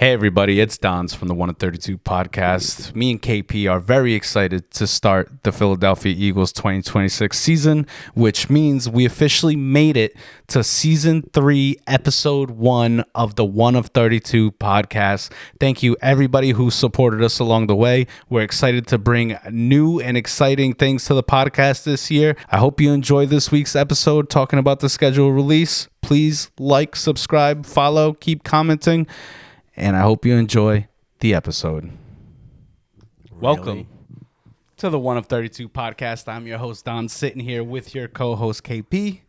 Hey everybody, it's Don's from the 1 of 32 podcast. Me and KP are very excited to start the Philadelphia Eagles 2026 season, which means we officially made it to season 3, episode 1 of the 1 of 32 podcast. Thank you everybody who supported us along the way. We're excited to bring new and exciting things to the podcast this year. I hope you enjoy this week's episode talking about the schedule release. Please like, subscribe, follow, keep commenting. And I hope you enjoy the episode. Really? Welcome to the 1 of 32 podcast. I'm your host, Don, sitting here with your co-host, KP.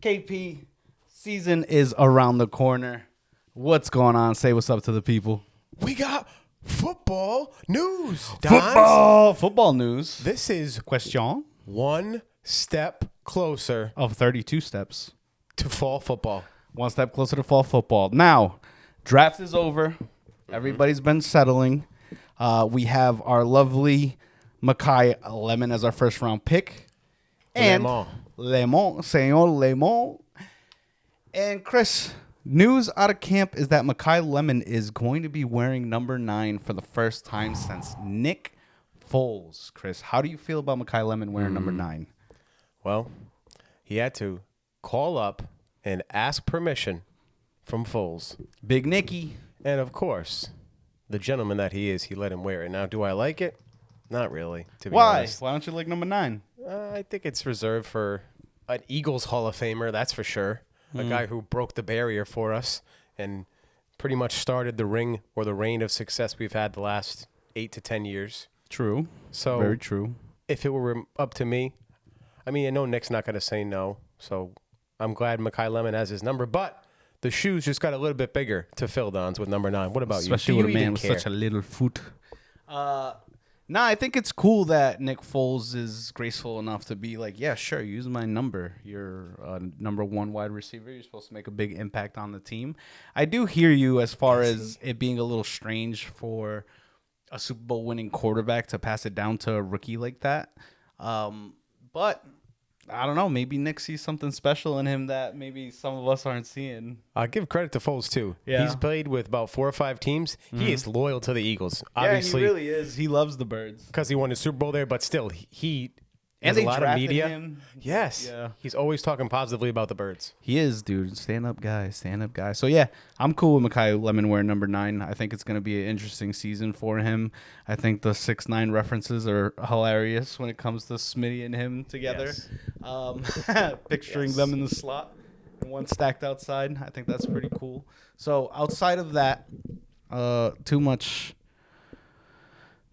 KP, season is around the corner. What's going on? Say what's up to the people. We got football news, Don. Football news. This is question one step closer of 32 steps to fall football. One step closer to fall football. Now, draft is over. Everybody's been settling. We have our lovely Makai Lemon as our first round pick. And Senor Lemon. And Chris, news out of camp is that Makai Lemon is going to be wearing number 9 for the first time since Nick Foles. Chris, how do you feel about Makai Lemon wearing number 9? Well, he had to call up and ask permission from Foles. Big Nicky. And of course, the gentleman that he is, he let him wear it. Now, do I like it? Not really, to be honest. Why don't you like number 9? I think it's reserved for an Eagles Hall of Famer, that's for sure. A guy who broke the barrier for us and pretty much started the reign of success we've had the last 8 to 10 years. True. So very true. If it were up to me, I mean, I know Nick's not going to say no, so I'm glad Makai Lemon has his number, but the shoes just got a little bit bigger to fill Don's with number 9. What about you? Especially with a man with such a little foot. I think it's cool that Nick Foles is graceful enough to be like, yeah, sure, use my number. You're number 1 wide receiver. You're supposed to make a big impact on the team. I do hear you as far as it being a little strange for a Super Bowl winning quarterback to pass it down to a rookie like that. But I don't know. Maybe Nick sees something special in him that maybe some of us aren't seeing. I'll give credit to Foles, too. Yeah. He's played with about 4 or 5 teams. He is loyal to the Eagles. Yeah, Obviously, he really is. He loves the Birds. Because he won the Super Bowl there, but still, he and has they a lot of drafted media. him. Yes. Yeah. He's always talking positively about the Birds. He is, dude. Stand up guy. So, yeah, I'm cool with Makai Lemon wearing number 9. I think it's going to be an interesting season for him. I think the 6'9" references are hilarious when it comes to Smitty and him together. Yes. Picturing them in the slot and one stacked outside. I think that's pretty cool. So, outside of that, too much.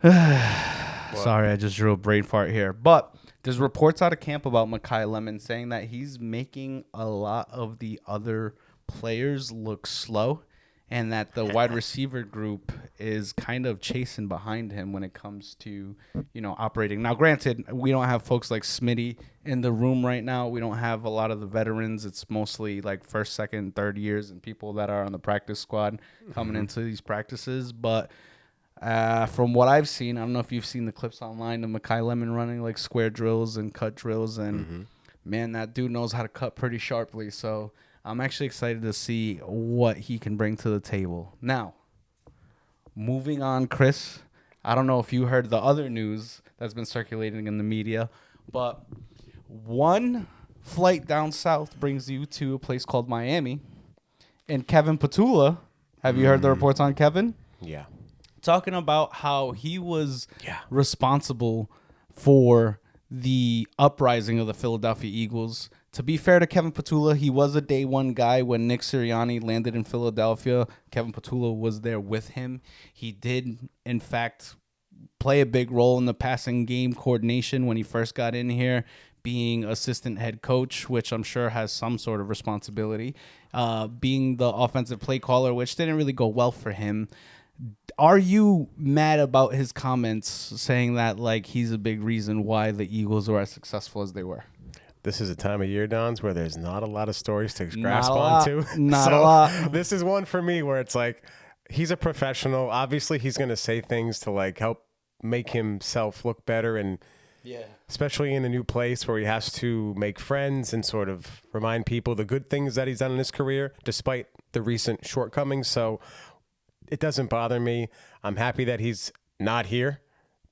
Sorry, I just drew a brain fart here. But there's reports out of camp about Makai Lemon saying that he's making a lot of the other players look slow and that the wide receiver group is kind of chasing behind him when it comes to, operating. Now, granted, we don't have folks like Smitty in the room right now. We don't have a lot of the veterans. It's mostly like first, second, third years and people that are on the practice squad coming into these practices. But from what I've seen, I don't know if you've seen the clips online of Makai Lemon running like square drills and cut drills, and man, that dude knows how to cut pretty sharply. So I'm actually excited to see what he can bring to the table. Now, moving on, Chris, I don't know if you heard the other news that's been circulating in the media, but one flight down south brings you to a place called Miami, and Kevin Patula, have you heard the reports on Kevin? Yeah. Talking about how he was responsible for the uprising of the Philadelphia Eagles. To be fair to Kevin Patula, he was a day one guy when Nick Sirianni landed in Philadelphia. Kevin Patula was there with him. He did, in fact, play a big role in the passing game coordination when he first got in here, being assistant head coach, which I'm sure has some sort of responsibility, being the offensive play caller, which didn't really go well for him. Are you mad about his comments saying that like he's a big reason why the Eagles were as successful as they were? This is a time of year, Dons, where there's not a lot of stories to grasp onto. Not a lot. This is one for me where it's like he's a professional. Obviously, he's going to say things to like help make himself look better, and especially in a new place where he has to make friends and sort of remind people the good things that he's done in his career, despite the recent shortcomings. So it doesn't bother me. I'm happy that he's not here,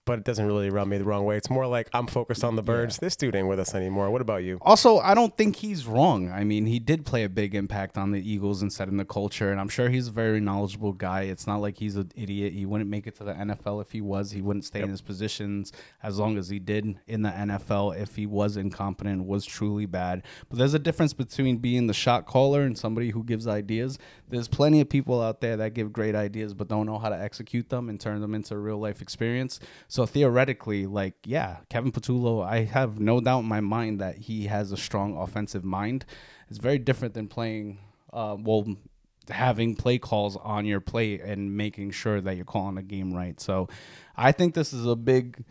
but it doesn't really rub me the wrong way. It's more like I'm focused on the birds. This dude ain't with us anymore. What about you? Also, I don't think he's wrong. I mean, he did play a big impact on the Eagles and setting the culture, and I'm sure he's a very knowledgeable guy. It's not like he's an idiot. He wouldn't make it to the NFL if he was. He wouldn't stay in his positions as long as he did in the NFL if he was incompetent, was truly bad. But there's a difference between being the shot caller and somebody who gives ideas. There's plenty of people out there that give great ideas but don't know how to execute them and turn them into a real-life experience. So theoretically, Kevin Patullo, I have no doubt in my mind that he has a strong offensive mind. It's very different than playing, having play calls on your plate and making sure that you're calling the game right. So I think this is a big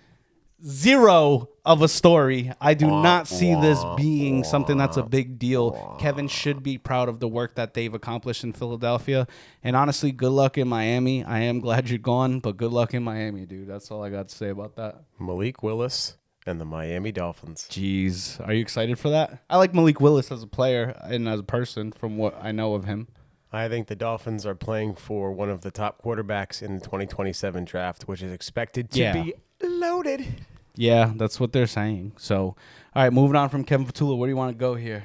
zero of a story. I do not see this being something that's a big deal. Kevin should be proud of the work that they've accomplished in Philadelphia. And honestly, good luck in Miami. I am glad you're gone, but good luck in Miami, dude. That's all I got to say about that. Malik Willis and the Miami Dolphins. Jeez. Are you excited for that? I like Malik Willis as a player and as a person from what I know of him. I think the Dolphins are playing for one of the top quarterbacks in the 2027 draft, which is expected to be loaded. Yeah, that's what they're saying. So, all right, moving on from Kevin Patullo, where do you want to go here?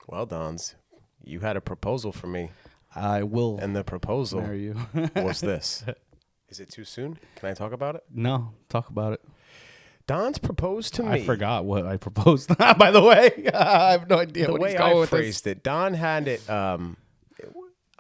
Well, Dons, you had a proposal for me. I will. And the proposal marry you. was this. Is it too soon? Can I talk about it? No, talk about it. Don's proposed to me. I forgot what I proposed. By the way, I have no idea the what way he's going I with phrased this. it. Don had it. I'm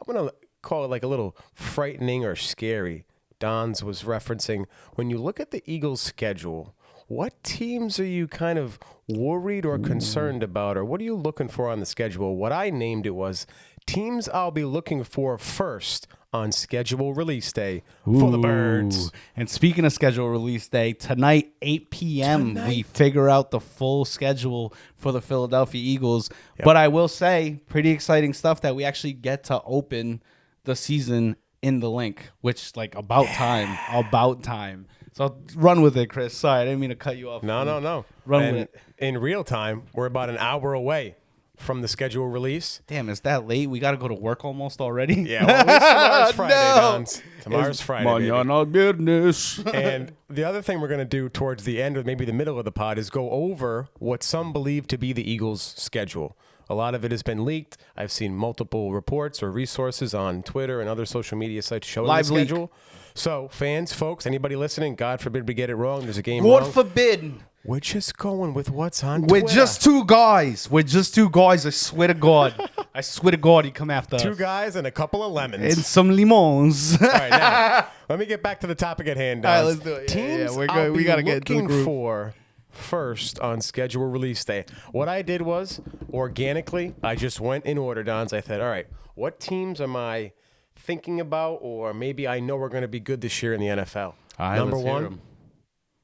gonna call it like a little frightening or scary. Don's was referencing when you look at the Eagles' schedule. What teams are you kind of worried or concerned about, or what are you looking for on the schedule? What I named it was teams I'll be looking for first on schedule release day for the Birds. And speaking of schedule release day, tonight, 8 p.m., we figure out the full schedule for the Philadelphia Eagles. Yep. But I will say, pretty exciting stuff that we actually get to open the season in the link, which, about time. So run with it, Chris. Sorry, I didn't mean to cut you off. No. Run with it. In real time, we're about an hour away from the schedule release. Damn, is that late? We got to go to work almost already? Yeah, well, at least tomorrow's Friday, Dons. Tomorrow's Friday, Mañana business. And the other thing we're going to do towards the end or maybe the middle of the pod is go over what some believe to be the Eagles' schedule. A lot of it has been leaked. I've seen multiple reports or resources on Twitter and other social media sites showing the schedule. Leak. So, fans, folks, anybody listening, God forbid we get it wrong. There's a game wrong. God forbid. We're just going with what's on Twitter. We're just two guys. I swear to God. You come after us. Two guys and a couple of lemons. And some limons. All right, now, let me get back to the topic at hand. All right, let's do it. Teams we're good. We got to get looking for first on schedule release day. What I did was, organically, I just went in order, Dons. I said, all right, what teams am I thinking about, or maybe I know we're going to be good this year in the NFL? Number one,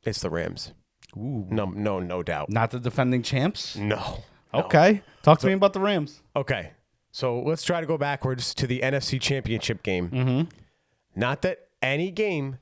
it's the Rams. Ooh. No doubt. Not the defending champs? No. Okay. Talk to me about the Rams. Okay. So let's try to go backwards to the NFC Championship game. Mm-hmm. Not that any game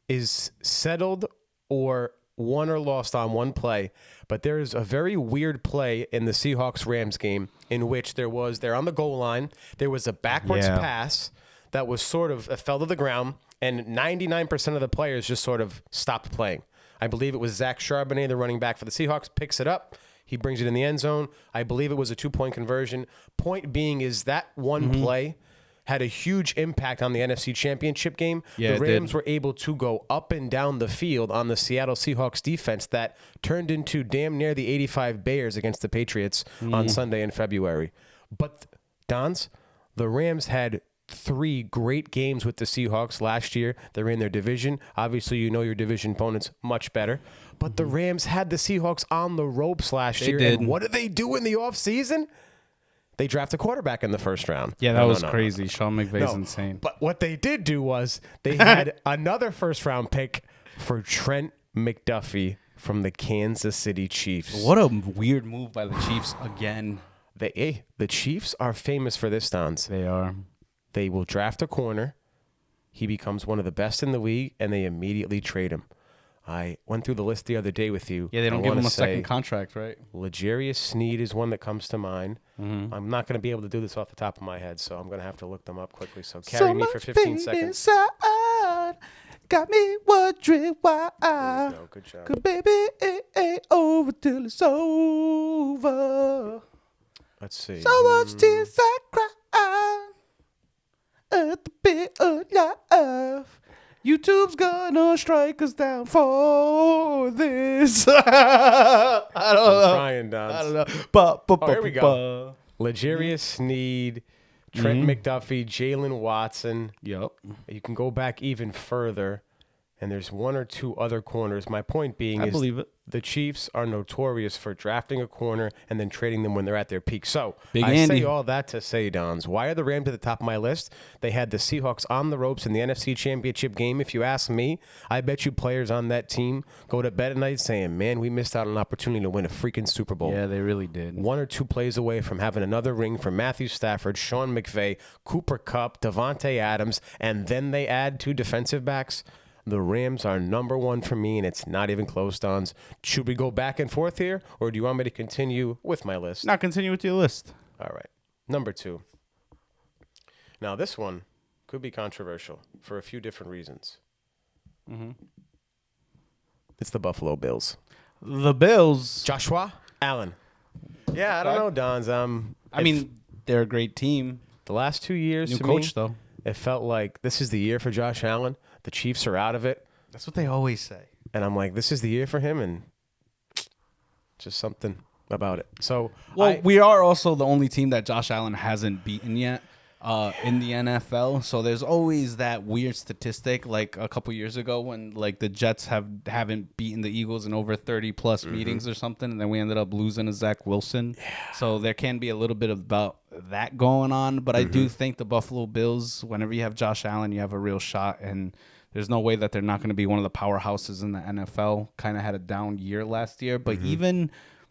is settled or won or lost on one play, but there is a very weird play in the Seahawks-Rams game in which they're on the goal line. There was a backwards pass that was it fell to the ground, and 99% of the players just sort of stopped playing. I believe it was Zach Charbonnet, the running back for the Seahawks, picks it up. He brings it in the end zone. I believe it was a 2-point conversion. Point being is that one play had a huge impact on the NFC Championship game. Yeah, the Rams were able to go up and down the field on the Seattle Seahawks defense that turned into damn near the 85 Bears against the Patriots on Sunday in February. But, Dons, the Rams had 3 great games with the Seahawks last year. They're in their division. Obviously, you know your division opponents much better. But the Rams had the Seahawks on the ropes last year. Did. And what did they do in the offseason? They draft a quarterback in the first round. Yeah, that was crazy. Sean McVay's insane. But what they did do was they had another first-round pick for Trent McDuffie from the Kansas City Chiefs. What a weird move by the Chiefs again. The Chiefs are famous for this, Dons. They are. They will draft a corner. He becomes one of the best in the league, and they immediately trade him. I went through the list the other day with you. Yeah, they don't I give wanna him a say second contract, right? L'Jarius Sneed is one that comes to mind. I'm not going to be able to do this off the top of my head, so I'm going to have to look them up quickly. So carry me for 15 seconds. Inside, got me wondering why. There you go. Good job. Cause baby, it ain't over till it's over. Let's see. So much tears I cry at the bit of life. YouTube's gonna strike us down for this. I don't know. Trying, Dons. I don't know. But here we go. L'Jarius Sneed, Trent McDuffie, Jalen Watson. Yep. You can go back even further, and there's one or two other corners. My point being I is believe it. the Chiefs are notorious for drafting a corner and then trading them when they're at their peak. So Big I Andy. say all that to say, Dons, why are the Rams at the top of my list? They had the Seahawks on the ropes in the NFC Championship game. If you ask me, I bet you players on that team go to bed at night saying, man, we missed out on an opportunity to win a freaking Super Bowl. Yeah, they really did. One or two plays away from having another ring from Matthew Stafford, Sean McVay, Cooper Kupp, Devontae Adams, and then they add 2 defensive backs. The Rams are number 1 for me, and it's not even close, Dons. Should we go back and forth here, or do you want me to continue with my list? Now continue with your list. All right. Number 2. Now, this one could be controversial for a few different reasons. It's the Buffalo Bills. The Bills. Joshua Allen. Yeah, I don't know, Dons. I mean, they're a great team. the last 2 years, New to coach, me, though. it felt like this is the year for Josh Allen. The Chiefs are out of it. That's what they always say. And I'm like, this is the year for him, and just something about it. So, Well, we are also the only team that Josh Allen hasn't beaten yet in the NFL. So there's always that weird statistic, like a couple years ago when like the Jets haven't beaten the Eagles in over 30 plus meetings or something, and then we ended up losing to Zach Wilson. Yeah. So there can be a little bit about that going on, but I do think the Buffalo Bills, whenever you have Josh Allen, you have a real shot, and there's no way that they're not going to be one of the powerhouses in the NFL. Kind of had a down year last year, but even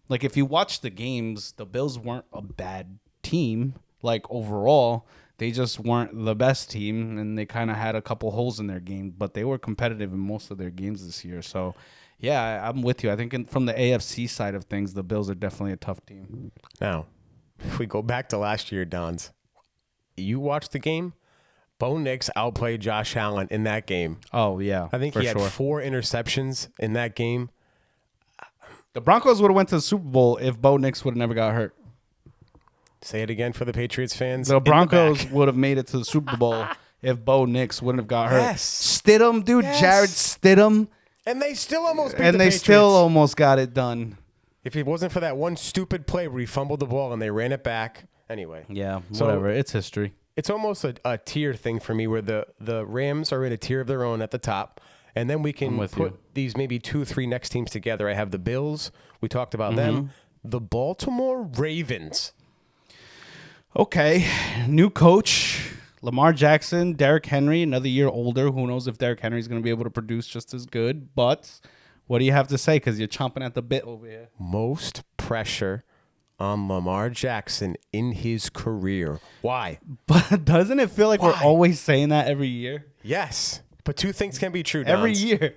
like if you watch the games, the Bills weren't a bad team. Like overall, they just weren't the best team, and they kind of had a couple holes in their game, but they were competitive in most of their games this year. So, yeah, I'm with you. I think from the AFC side of things, the Bills are definitely a tough team. Now, if we go back to last year, Dons, you watched the game. Bo Nix outplayed Josh Allen in that game. Oh, yeah. I think he had 4 interceptions in that game. The Broncos would have went to the Super Bowl if Bo Nix would have never got hurt. Say it again for the Patriots fans. The Broncos would have made it to the Super Bowl if Bo Nix wouldn't have got hurt. Yes. Stidham, dude, Yes. Jared Stidham. And they still almost beat And the they Patriots. still almost got it done. If it wasn't for that one stupid play where he fumbled the ball and they ran it back. Anyway. Yeah, So- whatever. It's history. It's almost a tier thing for me where the Rams are in a tier of their own at the top. And then we can with put you. these maybe 2 or 3 next teams together. I have the Bills. We talked about them. The Baltimore Ravens. Okay, new coach, Lamar Jackson, Derrick Henry, another year older. Who knows if Derrick Henry's going to be able to produce just as good. But what do you have to say? Because you're chomping at the bit over here. Most pressure on Lamar Jackson in his career. Why? But doesn't it feel like we're always saying that every year? Yes. But 2 things can be true, Every Dons. year.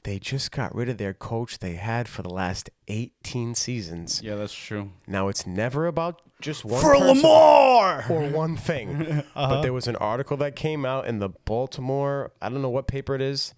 They just got rid of their coach they had for the last 18 seasons. Yeah, that's true. Now, it's never about just one For person Lamar! or one thing. But there was an article that came out in the Baltimore, I don't know what paper it is,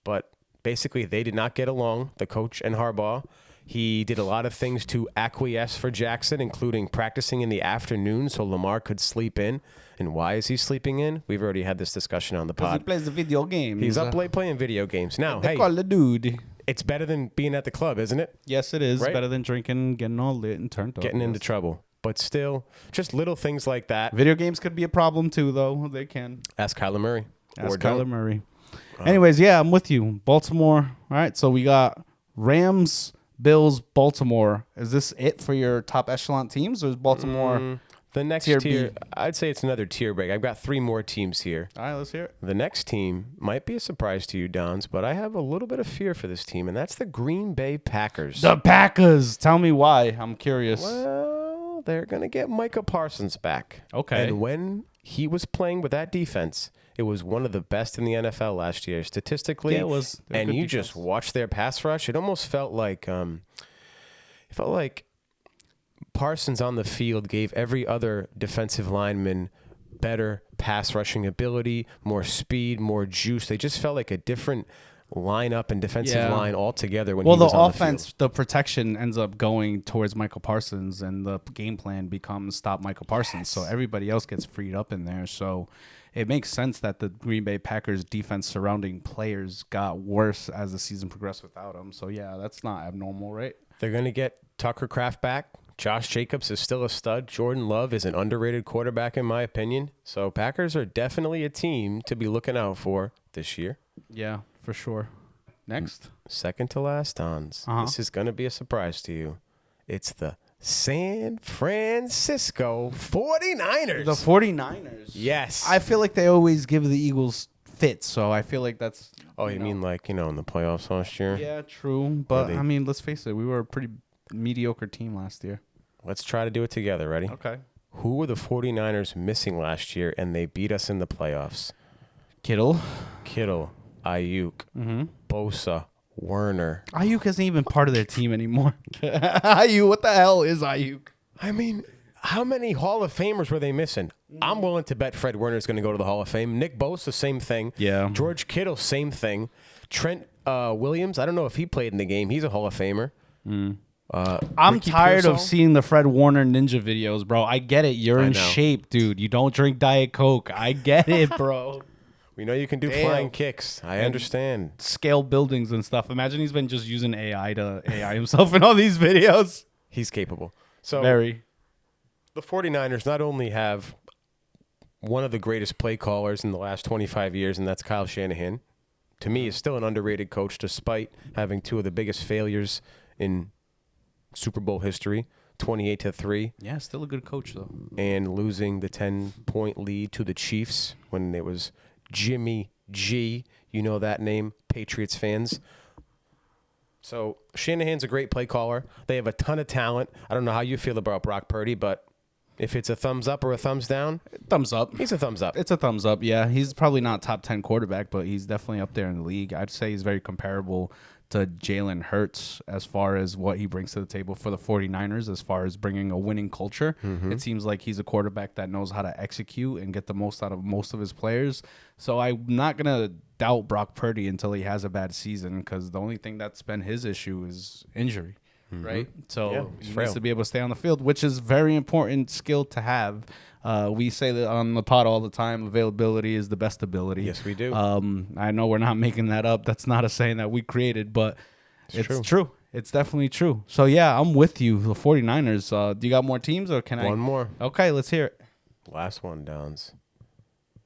but basically they did not get along, the coach and Harbaugh. He did a lot of things to acquiesce for Jackson, including practicing in the afternoon so Lamar could sleep in. And why is he sleeping in? We've already had this discussion on the Because he pod. plays the video games. He's up late playing video games. Now, They hey, call the dude. it's better than being at the club, isn't it? Yes, it is. Right? Better than drinking, getting all lit and turned up. Getting into trouble. But still, just little things like that. Video games could be a problem too, though. They can. Ask Kyler Murray. Ask don't. Kyler Murray. Anyways, yeah, I'm with you. Baltimore. All right, so we got Rams, Bills, Baltimore. Is this it for your top echelon teams, or is Baltimore? The next Tier tier, B. I'd say it's another tier break. I've got 3 more teams here. All right, let's hear it. The next team might be a surprise to you, Dons, but I have a little bit of fear for this team, and that's the Green Bay Packers. The Packers. Tell me why. I'm curious. Well, they're going to get Micah Parsons back. Okay. And when he was playing with that defense, it was one of the best in the NFL last year statistically. Yeah, it was. And you just watch their pass rush. It almost felt like Parsons on the field gave every other defensive lineman better pass rushing ability, more speed, more juice. They just felt like a different lineup and defensive line altogether when he was on the field. The protection ends up going towards Michael Parsons, and the game plan becomes stop Michael Parsons. So everybody else gets freed up in there. So it makes sense that the Green Bay Packers defense surrounding players got worse as the season progressed without him. So yeah, that's not abnormal, right? They're going to get Tucker Kraft back. Josh Jacobs is still a stud. Jordan Love is an underrated quarterback, in my opinion. So Packers are definitely a team to be looking out for this year. Yeah, for sure. Next. Second to last, Dons. This is going to be a surprise to you. It's the San Francisco 49ers. The 49ers. Yes. I feel like they always give the Eagles fits, so I feel like that's... Oh, you mean like, in the playoffs last year? Yeah, true. But, I mean, let's face it. We were a pretty mediocre team last year. Let's try to do it together. Ready? Okay. Who were the 49ers missing last year and they beat us in the playoffs? Kittle, Ayuk, Bosa, Werner. Ayuk isn't even part of their team anymore. Ayuk, what the hell is Ayuk? I mean, how many Hall of Famers were they missing? I'm willing to bet Fred Werner is going to go to the Hall of Fame. Nick Bosa, same thing. Yeah. George Kittle, same thing. Trent Williams, I don't know if he played in the game. He's a Hall of Famer. I'm tired of seeing the Fred Warner ninja videos, bro. I get it. You're in shape, dude. You don't drink Diet Coke. I get it, bro. We know you can do flying kicks. I understand. Scale buildings and stuff. Imagine he's been just using AI to AI himself in all these videos. He's capable. So Very. The 49ers not only have one of the greatest play callers in the last 25 years, and that's Kyle Shanahan. To me, is still an underrated coach despite having two of the biggest failures in Super Bowl history, 28-3. Yeah, still a good coach, though. And losing the 10-point lead to the Chiefs when it was Jimmy G. You know that name, Patriots fans. So Shanahan's a great play caller. They have a ton of talent. I don't know how you feel about Brock Purdy, but if it's a thumbs up or a thumbs down, thumbs up. He's a thumbs up. It's a thumbs up, yeah. He's probably not top 10 quarterback, but he's definitely up there in the league. I'd say he's very comparable to Jalen Hurts as far as what he brings to the table for the 49ers, as far as bringing a winning culture. It seems like he's a quarterback that knows how to execute and get the most out of most of his players. So I'm not going to doubt Brock Purdy until he has a bad season, because the only thing that's been his issue is injury, right? So he needs to be able to stay on the field, which is very important skill to have. We say that on the pod all the time, availability is the best ability. Yes, we do. I know we're not making that up. That's not a saying that we created, but it's true. It's definitely true. So, yeah, I'm with you. The 49ers, do you got more teams or can I? One more. Okay, let's hear it. Last one, Downs.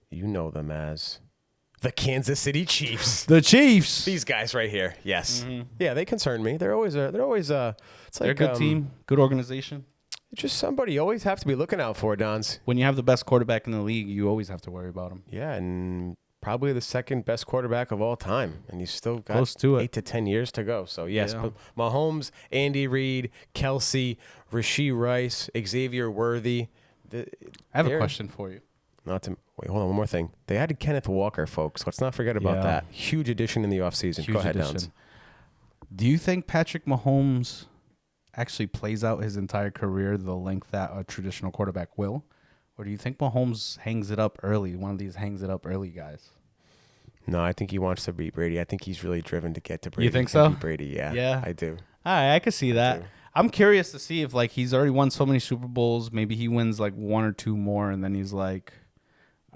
You know them as the Kansas City Chiefs. The Chiefs. These guys right here. Yes. Yeah, they concern me. They're always it's like they're a good team, good organization. It's just somebody you always have to be looking out for, Dons. When you have the best quarterback in the league, you always have to worry about him. Yeah, and probably the second best quarterback of all time, and he's still got close to 8 to 10 years to go. So yes, Mahomes, Andy Reid, Kelsey, Rashee Rice, Xavier Worthy. I have a question for you. Hold on, one more thing. They added Kenneth Walker, folks. Let's not forget about that. Huge addition in the offseason. Go ahead, Downs. Do you think Patrick Mahomes actually plays out his entire career the length that a traditional quarterback will? Or do you think Mahomes hangs it up early, one of these hangs it up early guys? No, I think he wants to beat Brady. I think he's really driven to get to Brady. You think so? Beat Brady, yeah. I do. All right, I could see that. I'm curious to see if he's already won so many Super Bowls, maybe he wins one or two more and then he's like,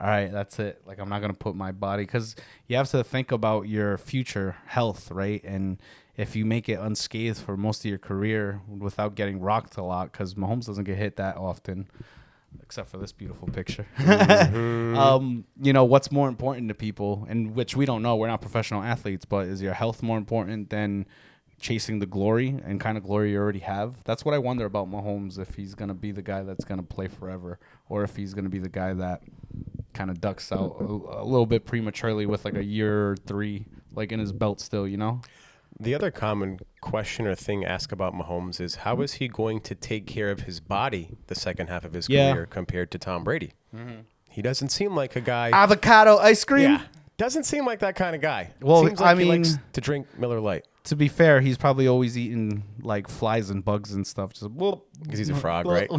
all right, that's it. I'm not going to put my body, because you have to think about your future health, right? And if you make it unscathed for most of your career without getting rocked a lot, because Mahomes doesn't get hit that often, except for this beautiful picture. What's more important to people, and which we don't know, we're not professional athletes, but is your health more important than chasing the glory and kind of glory you already have? That's what I wonder about Mahomes, if he's going to be the guy that's going to play forever, or if he's going to be the guy that kind of ducks out a little bit prematurely with a year or three in his belt still, The other common question or thing asked about Mahomes is how is he going to take care of his body the second half of his career compared to Tom Brady? Mm-hmm. He doesn't seem like a guy. Avocado ice cream? Yeah. Doesn't seem like that kind of guy. Well, seems like he likes to drink Miller Lite. To be fair, he's probably always eating like flies and bugs and stuff. Just because he's a frog, right? I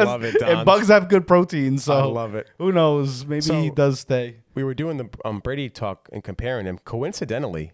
love it, Don. And bugs have good protein, so I love it. Who knows? Maybe he does stay. We were doing the Brady talk and comparing him. Coincidentally,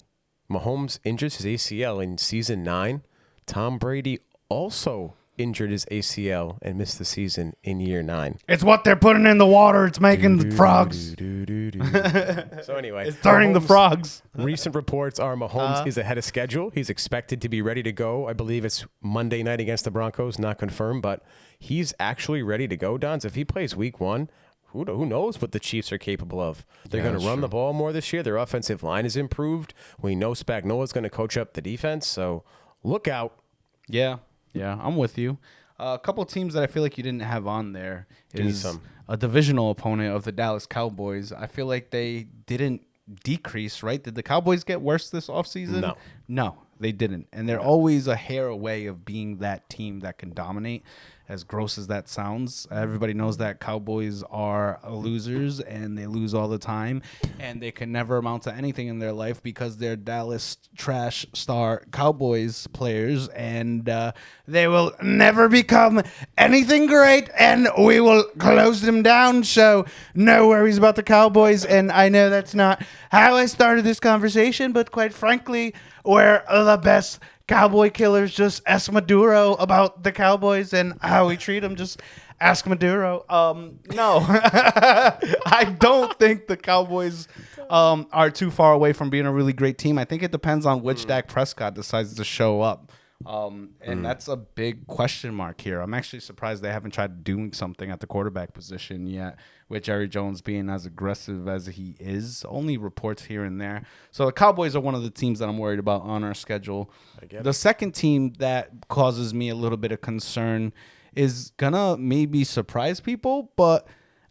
Mahomes injures his ACL in season 9. Tom Brady also injured his ACL and missed the season in year 9. It's what they're putting in the water. It's making frogs. So anyway, it's turning the frogs. Recent reports are Mahomes is ahead of schedule. He's expected to be ready to go. I believe it's Monday night against the Broncos. Not confirmed, but he's actually ready to go, Dons. If he plays week 1, who knows what the Chiefs are capable of. They're going to run the ball more this year. Their offensive line is improved. We know Spagnuolo's going to coach up the defense, so look out. Yeah, I'm with you. A couple teams that I feel like you didn't have on there is a divisional opponent of the Dallas Cowboys. I feel like they didn't decrease, right? Did the Cowboys get worse this offseason? No, they didn't. And they're always a hair away of being that team that can dominate. As gross as that sounds, everybody knows that Cowboys are losers and they lose all the time, and they can never amount to anything in their life because they're Dallas trash star Cowboys players, and they will never become anything great, and we will close them down. So no worries about the Cowboys. And I know that's not how I started this conversation, but quite frankly, we're the best Cowboy killers. Just ask Maduro about the Cowboys and how we treat them. Just ask Maduro. No, I don't think the Cowboys are too far away from being a really great team. I think it depends on which Dak Prescott decides to show up. And that's a big question mark here. I'm actually surprised they haven't tried doing something at the quarterback position yet, with Jerry Jones being as aggressive as he is. Only reports here and there. So the Cowboys are one of the teams that I'm worried about on our schedule. The second team that causes me a little bit of concern is gonna maybe surprise people, but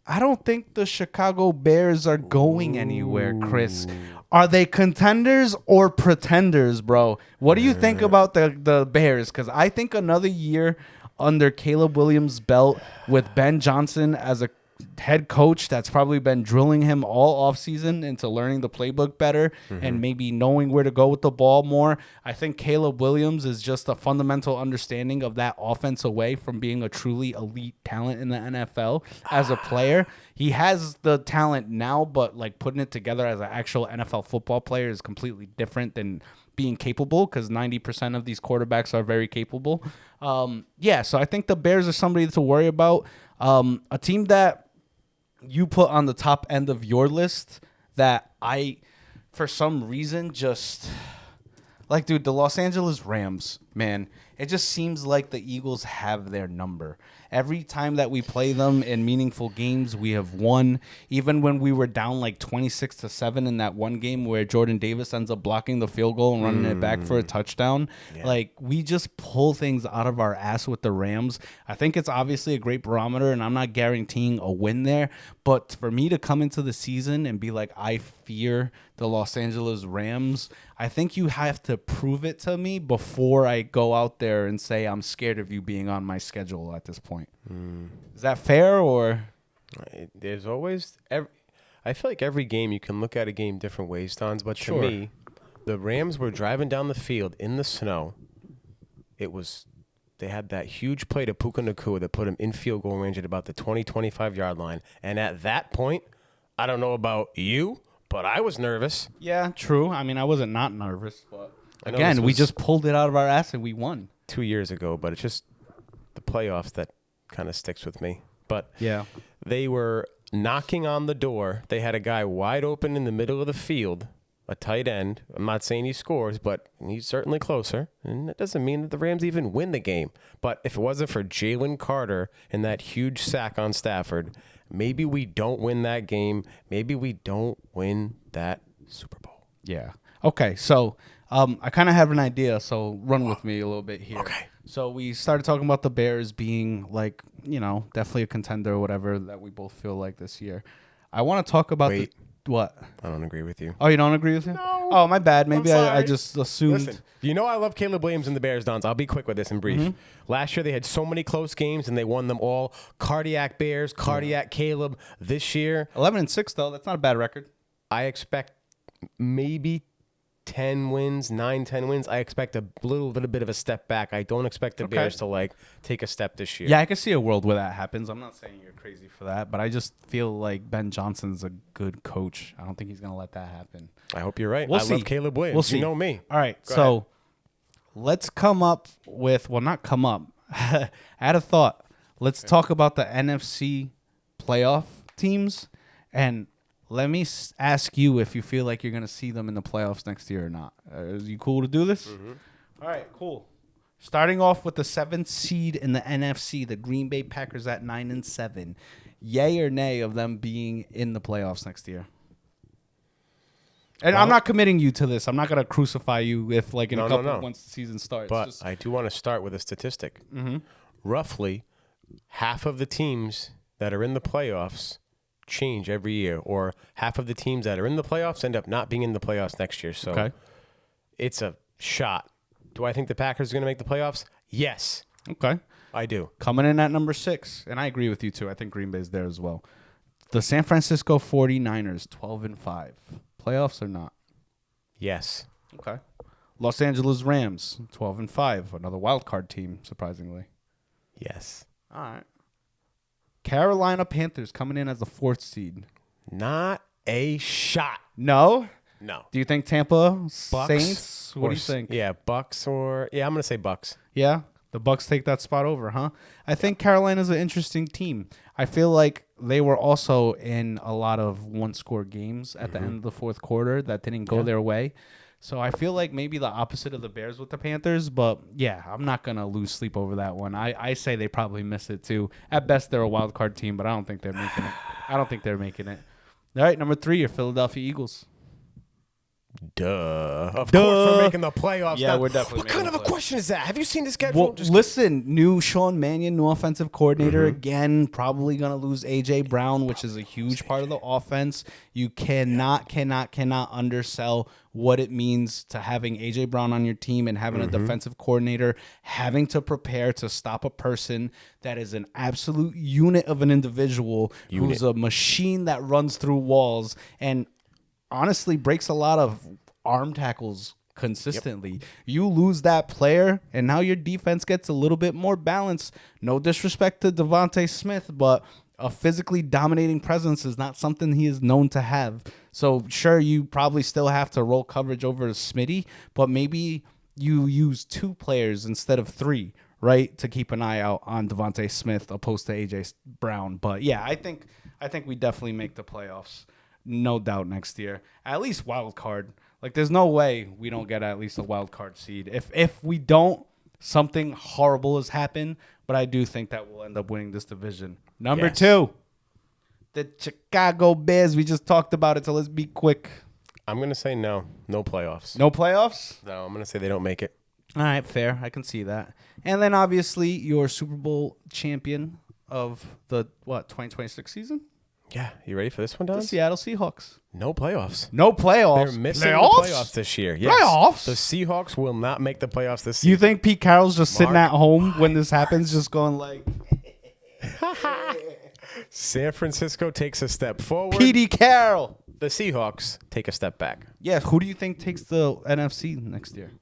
I don't think the Chicago Bears are going anywhere, Chris. Are they contenders or pretenders, bro? What do you think about the Bears? Because I think another year under Caleb Williams' belt with Ben Johnson as a head coach that's probably been drilling him all offseason into learning the playbook better and maybe knowing where to go with the ball more. I think Caleb Williams is just a fundamental understanding of that offense away from being a truly elite talent in the NFL as a player. He has the talent now, but like putting it together as an actual NFL football player is completely different than being capable, because 90% of these quarterbacks are very capable. So I think the Bears are somebody to worry about. A team that you put on the top end of your list that I, for some reason, just like, dude, the Los Angeles Rams, man, it just seems like the Eagles have their number. Every time that we play them in meaningful games, we have won. Even when we were down like 26-7 in that one game where Jordan Davis ends up blocking the field goal and running it back for a touchdown. Yeah. Like, we just pull things out of our ass with the Rams. I think it's obviously a great barometer, and I'm not guaranteeing a win there. But for me to come into the season and be like, I fear the Los Angeles Rams, I think you have to prove it to me before I go out there and say I'm scared of you being on my schedule at this point. Is that fair, or? There's always I feel like every game you can look at a game different ways, Tons. But to me, the Rams were driving down the field in the snow. They had that huge play to Puka Nacua that put him in field goal range at about the 20-25 yard line. And at that point, I don't know about you, but I was nervous. Yeah, true. I mean, I wasn't not nervous, but again, we just pulled it out of our ass and we won 2 years ago. But it's just the playoffs that kind of sticks with me. But yeah, they were knocking on the door. They had a guy wide open in the middle of the field, a tight end. I'm not saying he scores, but he's certainly closer. And that doesn't mean that the Rams even win the game. But if it wasn't for Jalen Carter and that huge sack on Stafford, maybe we don't win that game. Maybe we don't win that Super Bowl. Yeah. Okay, so I kind of have an idea, so run with me a little bit here. Okay. So we started talking about the Bears being, like, you know, definitely a contender or whatever that we both feel like this year. I want to talk about Wait. What? I don't agree with you. Oh, you don't agree with him? No. Oh, my bad. Maybe I sorry. just assumed. Listen, you know I love Caleb Williams and the Bears, Dons. I'll be quick with this and brief. Mm-hmm. Last year they had so many close games and they won them all. Cardiac Bears, cardiac Caleb. This year, 11-6 though. That's not a bad record. I expect maybe 10 wins, 9-10 wins. I expect a little bit of a step back. I don't expect the Bears to take a step this year. Yeah, I can see a world where that happens. I'm not saying you're crazy for that, but I just feel like Ben Johnson's a good coach. I don't think he's going to let that happen. I hope you're right. We'll I see. love Caleb Williams. We'll see. You know me. All right, Go so ahead. let's come up with, well, not come up. I had a thought. Let's talk about the NFC playoff teams, and let me ask you if you feel like you're going to see them in the playoffs next year or not. Is you cool to do this? Mm-hmm. All right, cool. Starting off with the 7th seed in the NFC, the Green Bay Packers at 9-7. Yay or nay of them being in the playoffs next year? And I'm not committing you to this. I'm not going to crucify you if, like, in a couple once the season starts. But I do want to start with a statistic. Mm-hmm. Roughly half of the teams that are in the playoffs change every year, or half of the teams that are in the playoffs end up not being in the playoffs next year. So it's a shot. Do I think the Packers are going to make the playoffs? Yes. Okay. I do. Coming in at number 6, and I agree with you too. I think Green Bay's there as well. The San Francisco 49ers, 12-5. Playoffs or not? Yes. Okay. Los Angeles Rams, 12-5. Another wild card team, surprisingly. Yes. All right. Carolina Panthers coming in as the 4th seed. Not a shot. No? No. Do you think Tampa Bucks Saints? What do you think? Yeah, Bucks or I'm going to say Bucks. Yeah? The Bucks take that spot over, huh? I think Carolina's an interesting team. I feel like they were also in a lot of one-score games at the end of the 4th quarter that didn't go their way. So I feel like maybe the opposite of the Bears with the Panthers. But, yeah, I'm not going to lose sleep over that one. I say they probably miss it, too. At best, they're a wild card team, but I don't think they're making it. All right, number 3, your Philadelphia Eagles. Duh. Of course we're making the playoffs. Yeah, now. we're definitely What kind making of a the playoffs. question is that? Have you seen the schedule? Well, listen, new Sean Mannion, new offensive coordinator again, probably going to lose A.J. Brown, which is a huge part of the offense. You cannot undersell what it means to having A.J. Brown on your team and having a defensive coordinator having to prepare to stop a person that is an absolute unit of an individual who's a machine that runs through walls and honestly breaks a lot of arm tackles consistently. You lose that player, and now your defense gets a little bit more balanced. No disrespect to Devontae Smith, but a physically dominating presence is not something he is known to have. So, sure, you probably still have to roll coverage over Smitty, but maybe you use 2 players instead of 3, right, to keep an eye out on Devontae Smith opposed to A.J. Brown. But, yeah, I think we definitely make the playoffs. No doubt next year. At least wild card. Like, there's no way we don't get at least a wild card seed. If we don't, something horrible has happened. But I do think that we'll end up winning this division. Number 2, the Chicago Bears. We just talked about it, so let's be quick. I'm going to say no. No playoffs. No playoffs? No, I'm going to say they don't make it. All right, fair. I can see that. And then, obviously, your Super Bowl champion of the, 2026 season? Yeah, you ready for this one, Don? The Seattle Seahawks. No playoffs. No playoffs. They're missing the playoffs this year. Yes. Playoffs? The Seahawks will not make the playoffs this season. You think Pete Carroll's just sitting at home when this happens, just going like, San Francisco takes a step forward. Petey Carroll. The Seahawks take a step back. Yeah, who do you think takes the NFC next year?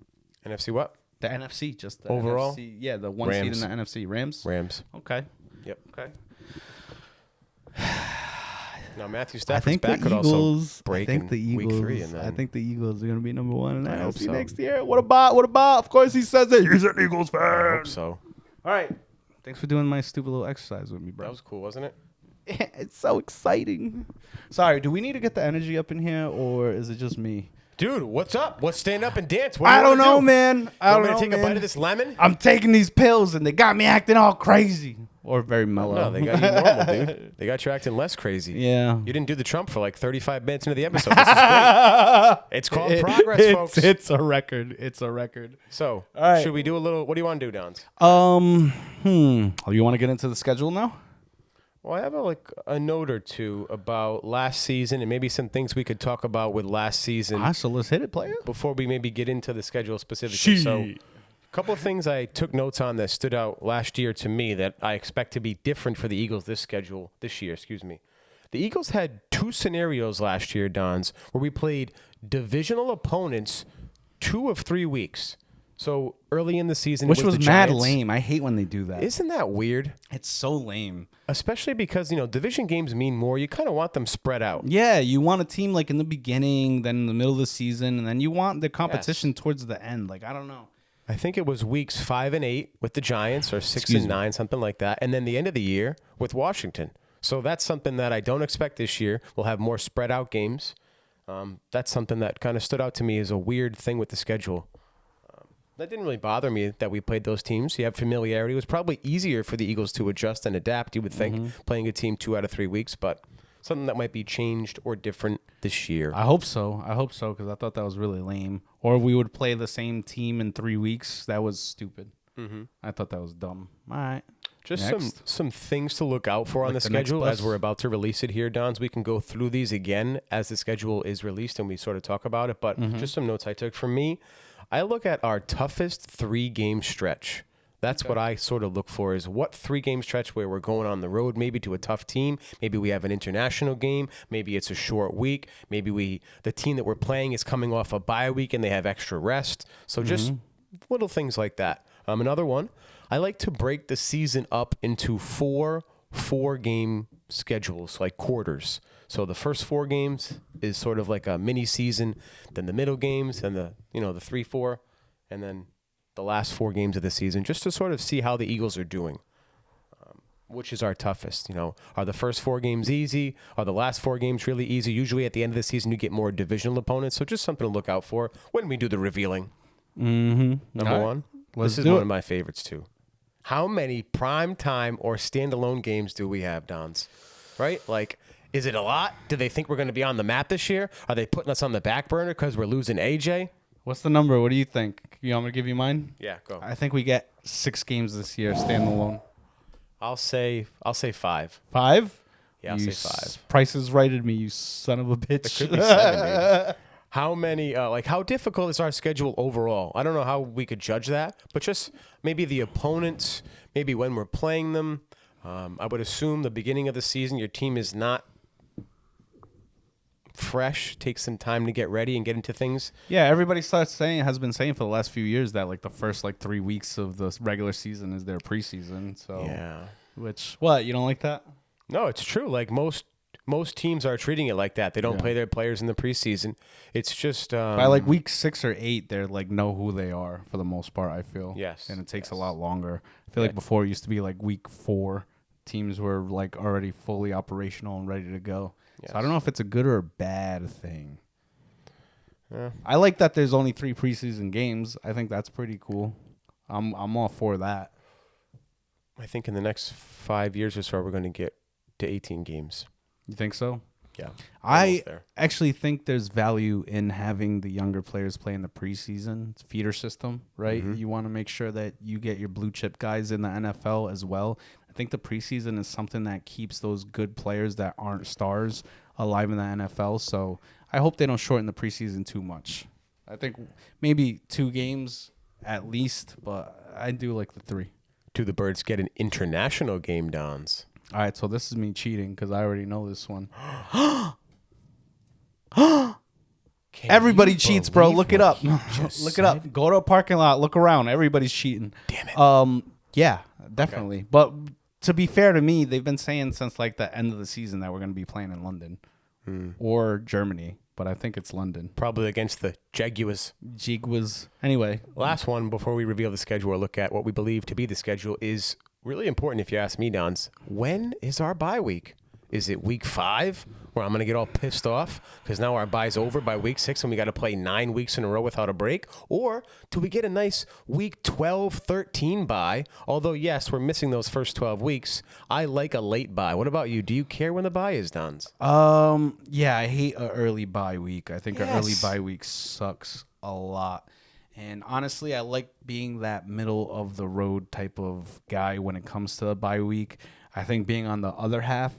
NFC what? The NFC, just the overall? NFC, yeah, the one Rams. seed in the NFC. Rams? Rams. Okay. Yep. Okay. Now Matthew I Stafford's think back the could also Eagles. break I think the in Eagles. week 3. And then I think the Eagles are going to be number 1 in the I hope NFC so. next year. What about? Of course, he says it. He's an Eagles fan. I hope so. All right. Thanks for doing my stupid little exercise with me, bro. That was cool, wasn't it? It's so exciting. Sorry, do we need to get the energy up in here, or is it just me? Dude, what's up? Let's stand up and dance. What do I you don't wanna know, do? man. I don't Want me know, to take man. a bite of this lemon? I'm taking these pills, and they got me acting all crazy. Or very mellow. No, they got you normal, dude. They got you acting less crazy. Yeah. You didn't do the Trump for like 35 minutes into the episode. This is great. It's called progress, folks. It's a record. It's a record. So, All right. should we do a little? What do you want to do, Dons? Oh, you want to get into the schedule now? Well, I have a note or two about last season and maybe some things we could talk about with last season So let's hit it, player. before we maybe get into the schedule specifically. So, a couple of things I took notes on that stood out last year to me that I expect to be different for the Eagles this year. The Eagles had 2 scenarios last year, Dons, where we played divisional opponents 2 of 3 weeks. So early in the season, Which it was was the mad Giants. lame. I hate when they do that. Isn't that weird? It's so lame. Especially because, division games mean more. You kind of want them spread out. Yeah, you want a team like in the beginning, then in the middle of the season, and then you want the competition towards the end. Like, I don't know. I think it was weeks 5 and 8 with the Giants, or 6 and 9, something like that. And then the end of the year with Washington. So that's something that I don't expect this year. We'll have more spread out games. That's something that kind of stood out to me as a weird thing with the schedule. That didn't really bother me that we played those teams. You have familiarity. It was probably easier for the Eagles to adjust and adapt, you would think, playing a team 2 out of 3 weeks, but something that might be changed or different this year. I hope so. because I thought that was really lame. Or we would play the same team in 3 weeks. That was stupid. I thought that was dumb. All right. Just some things to look out for on the schedule as we're about to release it here, Dons. We can go through these again as the schedule is released and we sort of talk about it, but just some notes I took from me. I look at our toughest 3-game stretch. That's what I sort of look for is what 3-game stretch where we're going on the road, maybe to a tough team. Maybe we have an international game. Maybe it's a short week. Maybe the team that we're playing is coming off a bye week and they have extra rest. So just little things like that. Another one, I like to break the season up into 4-game schedules, like quarters. So the first 4 games is sort of like a mini season, then the middle games and the 3-4, and then the last 4 games of the season, just to sort of see how the Eagles are doing, which is our toughest. Are the first 4 games easy? Are the last 4 games really easy? Usually at the end of the season, you get more divisional opponents, so just something to look out for when we do the revealing. Number one, this is one of my favorites too. How many primetime or standalone games do we have, Dons? Right? Like, is it a lot? Do they think we're going to be on the map this year? Are they putting us on the back burner because we're losing AJ? What's the number? What do you think? You want me to give you mine? Yeah, go. I think we get 6 games this year, standalone. I'll say 5. 5? Yeah, I'll say 5. Price is righted me, you son of a bitch. It could be 7, dude. How many, how difficult is our schedule overall? I don't know how we could judge that, but just maybe the opponents, maybe when we're playing them. I would assume the beginning of the season, your team is not fresh, takes some time to get ready and get into things. Yeah, everybody has been saying for the last few years that like the first 3 weeks of the regular season is their preseason. So yeah, you don't like that? No, it's true. Like most teams are treating it like that. They don't play their players in the preseason. It's just by week 6 or 8, they're know who they are for the most part. I feel and it takes a lot longer. I feel like before it used to be week 4, teams were already fully operational and ready to go. Yes. So I don't know if it's a good or a bad thing. Yeah. I like that there's only 3 preseason games. I think that's pretty cool. I'm all for that. I think in the next 5 years or so, we're going to get to 18 games. You think so? Yeah. I actually think there's value in having the younger players play in the preseason. It's feeder system, right? You want to make sure that you get your blue chip guys in the NFL as well. I think the preseason is something that keeps those good players that aren't stars alive in the NFL. So I hope they don't shorten the preseason too much. I think maybe 2 games at least, but I do like the 3. Do the Birds get an international game, Dons? All right, so this is me cheating because I already know this one. Everybody cheats, bro. Look it up. Look it up. Go to a parking lot. Look around. Everybody's cheating. Damn it. Yeah, definitely. Okay. But to be fair to me, they've been saying since the end of the season that we're going to be playing in London or Germany. But I think it's London. Probably against the Jaguars. Anyway. Last one before we reveal the schedule or look at what we believe to be the schedule is really important if you ask me, Dons. When is our bye week? Is it week 5 where I'm going to get all pissed off because now our bye's over by week 6 and we got to play 9 weeks in a row without a break? Or do we get a nice week 12, 13 bye? Although, yes, we're missing those first 12 weeks. I like a late bye. What about you? Do you care when the bye is, Dons? Yeah, I hate an early bye week. I think an early bye week sucks a lot. And honestly, I like being that middle of the road type of guy when it comes to the bye week. I think being on the other half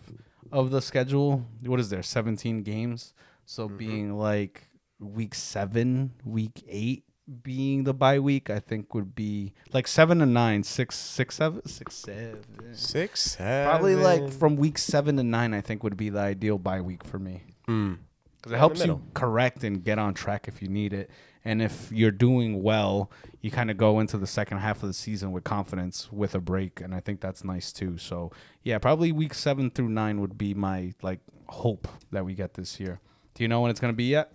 of the schedule, what is there, 17 games? So being like week 7, week 8 being the bye week, I think would be like 7 to 9, 6, 6, 7, 6, 7. 6, 7. Probably like from week 7 to 9, I think would be the ideal bye week for me. Because it helps you correct and get on track if you need it. And if you're doing well, you kind of go into the second half of the season with confidence with a break. And I think that's nice too. So, yeah, probably week 7 through 9 would be my like hope that we get this year. Do you know when it's going to be yet?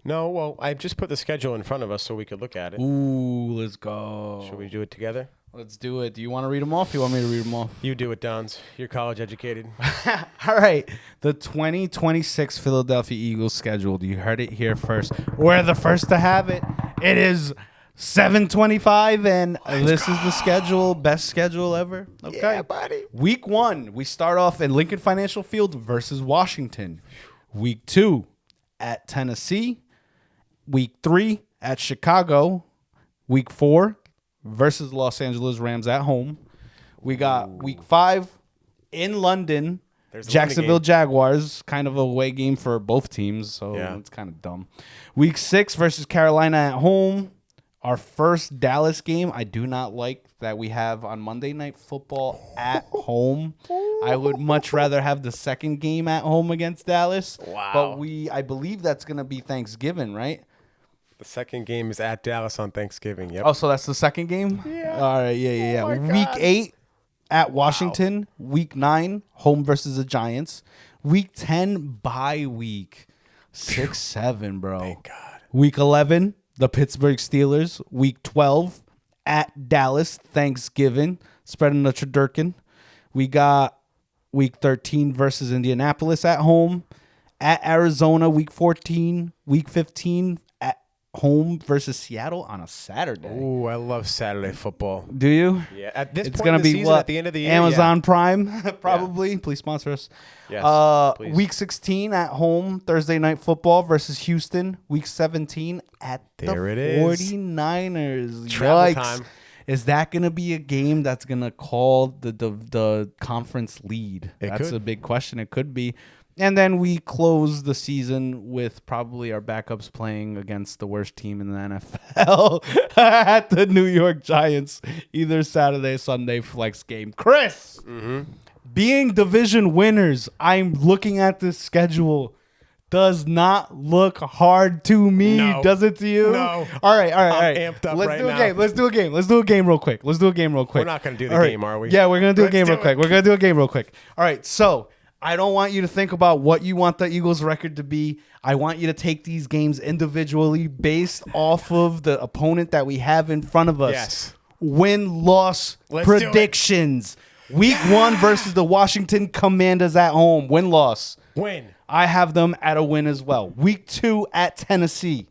No, well, I just put the schedule in front of us so we could look at it. Ooh, let's go. Should we do it together? Let's do it. Do you want to read them off? You want me to read them off? You do it, Dons. You're college educated. All right. The 2026 Philadelphia Eagles scheduled. You heard it here first. We're the first to have it. It is 7:25, and this is the schedule. Best schedule ever. Okay. Yeah, buddy. Week 1, we start off in Lincoln Financial Field versus Washington. Week 2, at Tennessee. Week 3, at Chicago. Week 4, versus Los Angeles Rams at home. We got week 5 in London. Jacksonville Jaguars, kind of a away game for both teams, so it's kind of dumb. Week 6 versus Carolina at home. Our first Dallas game. I do not like that we have on Monday Night Football at home. I would much rather have the second game at home against Dallas. Wow. But I believe that's going to be Thanksgiving, right? The second game is at Dallas on Thanksgiving. Yep. Oh, so that's the second game? Yeah. All right, yeah. Oh Week 8 at Washington. Wow. Week 9, home versus the Giants. Week 10, bye week. 6-7, bro. Thank God. Week 11, the Pittsburgh Steelers. Week 12, at Dallas, Thanksgiving. Spreading the Turducken. We got week 13 versus Indianapolis at home. At Arizona, week 14. Week 15, home versus Seattle on a Saturday. Ooh, I love Saturday football. Do you? Yeah. At this it's point gonna in the be season, what? at the end of the year, Amazon Prime, probably. Yeah. Please sponsor us. Yes, please. Week 16 at home, Thursday Night Football versus Houston. Week 17 at the 49ers. Travel time. Is that going to be a game that's going to call the conference lead? That's a big question. It could be. And then we close the season with probably our backups playing against the worst team in the NFL at the New York Giants, either Saturday, Sunday flex game. Chris, being division winners, I'm looking at this schedule. Does not look hard to me. No. Does it to you? No. All right. I'm amped up right now. Let's do a game. Let's do a game real quick. We're not going to do the game, are we? Yeah, we're going to do a game real quick. We're going to do a game real quick. All right, so I don't want you to think about what you want the Eagles record to be. I want you to take these games individually based off of the opponent that we have in front of us. Yes. Win-loss predictions. Week 1 versus the Washington Commanders at home. Win-loss. Win. I have them at a win as well. Week 2 at Tennessee.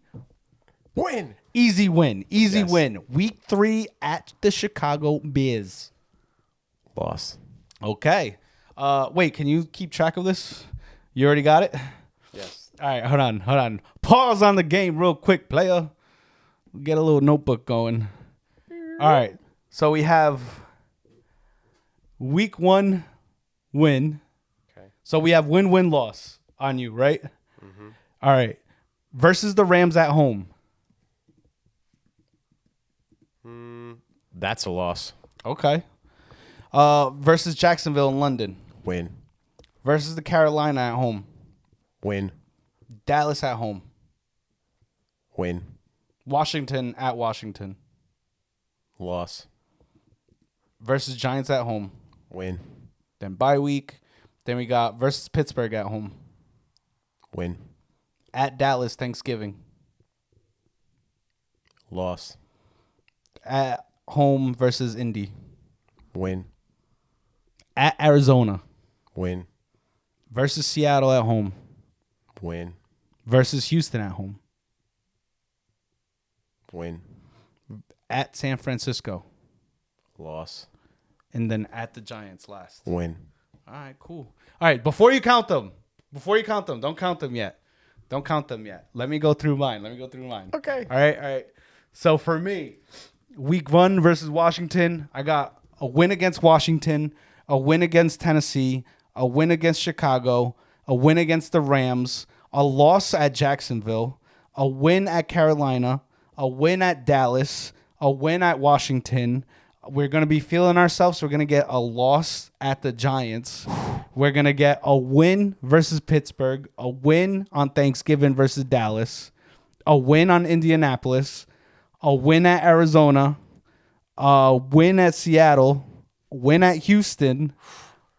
Win. Easy win. Easy win. Week 3 at the Chicago Bears. Loss. Okay. Wait, can you keep track of this? You already got it? Yes. All right, hold on. Pause on the game real quick, player. Get a little notebook going. All right. So we have week 1 win. Okay. So we have win-win-loss on you, right? Mm-hmm. All right. Versus the Rams at home. That's a loss. Okay. Versus Jacksonville in London. Win. Versus the Carolina at home. Win. Dallas at home. Win. Washington at Washington. Loss. Versus Giants at home. Win. Then bye week. Then we got versus Pittsburgh at home. Win. At Dallas, Thanksgiving. Loss. At home versus Indy. Win. At Arizona. Win. Versus Seattle at home. Win. Versus Houston at home. Win. At San Francisco. Loss. And then at the Giants last. Win. All right, cool. All right, before you count them, don't count them yet. Let me go through mine. Okay. All right. So for me, week 1 versus Washington, I got a win against Washington, a win against Tennessee, a win against Chicago, a win against the Rams, a loss at Jacksonville, a win at Carolina, a win at Dallas, a win at Washington. We're going to be feeling ourselves. We're going to get a loss at the Giants. We're going to get a win versus Pittsburgh, a win on Thanksgiving versus Dallas, a win on Indianapolis, a win at Arizona, a win at Seattle, a win at Houston,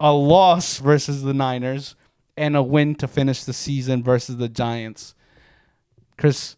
a loss versus the Niners, and a win to finish the season versus the Giants. Chris,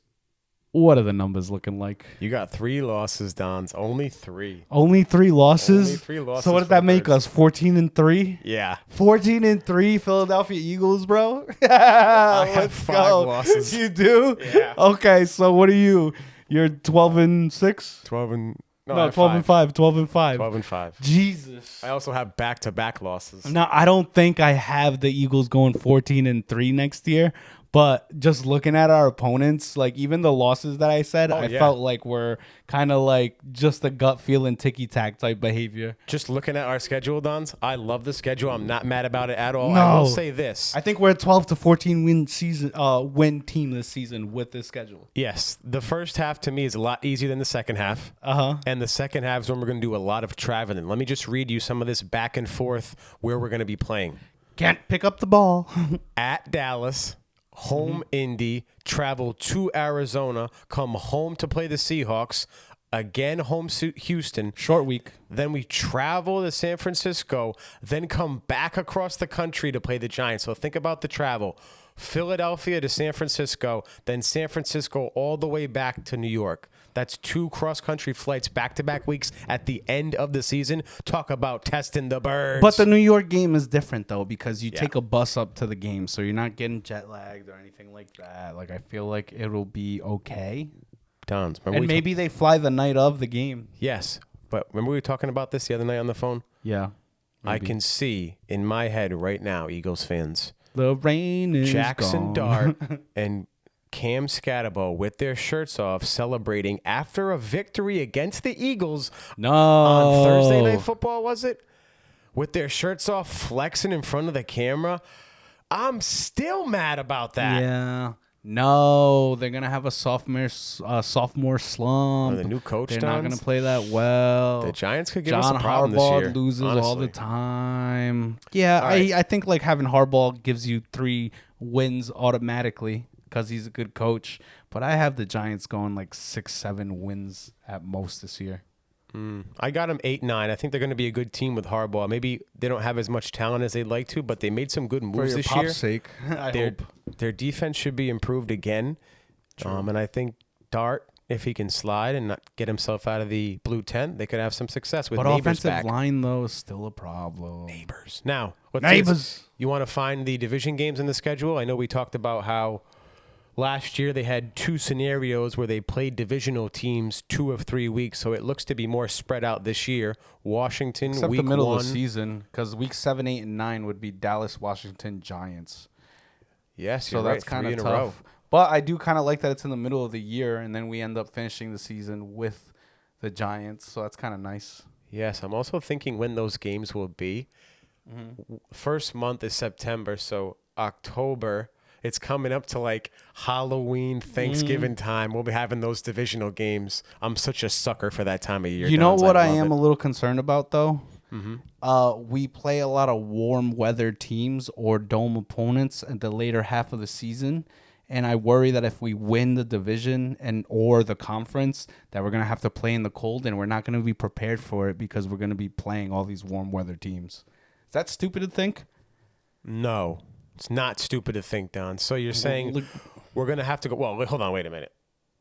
what are the numbers looking like? You got 3 losses, Dons. Only 3. Only 3 losses? Only 3 losses. So what does that make us? 14-3? Yeah. 14-3 Philadelphia Eagles, bro? I have 5 losses. You do? Yeah. Okay, so what are you? You're 12-6? 12 and... No, 12-5. 12-5. 12-5. Jesus. I also have back-to-back losses. Now, I don't think I have the Eagles going 14-3 next year, but just looking at our opponents, like even the losses that I said, I felt like were kind of like just a gut feeling ticky-tack type behavior. Just looking at our schedule, Dons, I love the schedule. I'm not mad about it at all. No. I will say this. I think we're a 12-14 win team this season with this schedule. Yes, the first half to me is a lot easier than the second half. Uh-huh. And the second half is when we're going to do a lot of traveling. Let me just read you some of this back and forth where we're going to be playing. Can't pick up the ball. At Dallas, home Indy, travel to Arizona, come home to play the Seahawks, again home Houston. Short week. Then we travel to San Francisco, then come back across the country to play the Giants. So think about the travel. Philadelphia to San Francisco, then San Francisco all the way back to New York. That's 2 cross-country flights back-to-back weeks at the end of the season. Talk about testing the birds. But the New York game is different, though, because you take a bus up to the game, so you're not getting jet-lagged or anything like that. Like, I feel like it'll be okay. Dons, and maybe they fly the night of the game. Yes, but remember we were talking about this the other night on the phone? Yeah. Maybe. I can see in my head right now, Eagles fans, the rain is Jackson gone. Dart and Cam Scatterbo with their shirts off celebrating after a victory against the Eagles on Thursday Night Football, was it? With their shirts off, flexing in front of the camera. I'm still mad about that. Yeah. No, they're gonna have a sophomore slump. The new coach, they're not gonna play that well. The Giants could give us a problem this Harbaugh year. loses honestly. all the time. Yeah, right. I think like having Harbaugh gives you 3 wins automatically because he's a good coach. But I have the Giants going like 6-7 wins at most this year. I got them 8-9. I think they're going to be a good team with Harbaugh. Maybe they don't have as much talent as they'd like to, but they made some good moves this year. For your pop's sake, I hope. Their defense should be improved again. And I think Dart, if he can slide and not get himself out of the blue tent, they could have some success with Neighbors offensive back. line, though, is still a problem. Neighbors. Now, you want to find the division games in the schedule? I know we talked about how last year they had 2 scenarios where they played divisional teams 2 of 3 weeks, so it looks to be more spread out this year. Washington, Except week the middle 1. of the season, because week 7, 8, and 9 would be Dallas, Washington, Giants. Yes, so that's kind of tough. But I do kind of like that it's in the middle of the year, and then we end up finishing the season with the Giants, so that's kind of nice. Yes, I'm also thinking when those games will be. First month is September, so October. It's coming up to like Halloween, Thanksgiving time. We'll be having those divisional games. I'm such a sucker for that time of year. You know what I am a little concerned about, though? We play a lot of warm weather teams or dome opponents in the later half of the season. And I worry that if we win the division or the conference, that we're going to have to play in the cold, and we're not going to be prepared for it because we're going to be playing all these warm weather teams. Is that stupid to think? No. It's not stupid to think, Don. So you're saying we're going to have to go. Well, hold on. Wait a minute.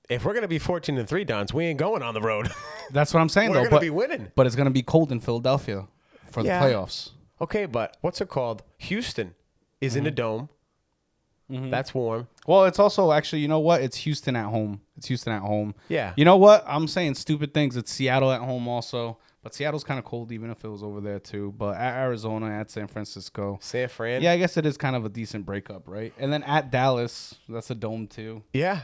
If we're going to be 14-3, Dons, we ain't going on the road. That's what I'm saying, we're though. We're going to be winning. But it's going to be cold in Philadelphia for the playoffs. Okay, but what's it called? Houston is in a dome. That's warm. Well, it's also actually, you know what? It's Houston at home. Yeah. You know what? I'm saying stupid things. It's Seattle at home also. But Seattle's kind of cold, even if it was over there, too. But at Arizona, at San Francisco. San Fran? Yeah, I guess it is kind of a decent breakup, right? And then at Dallas, that's a dome, too. Yeah.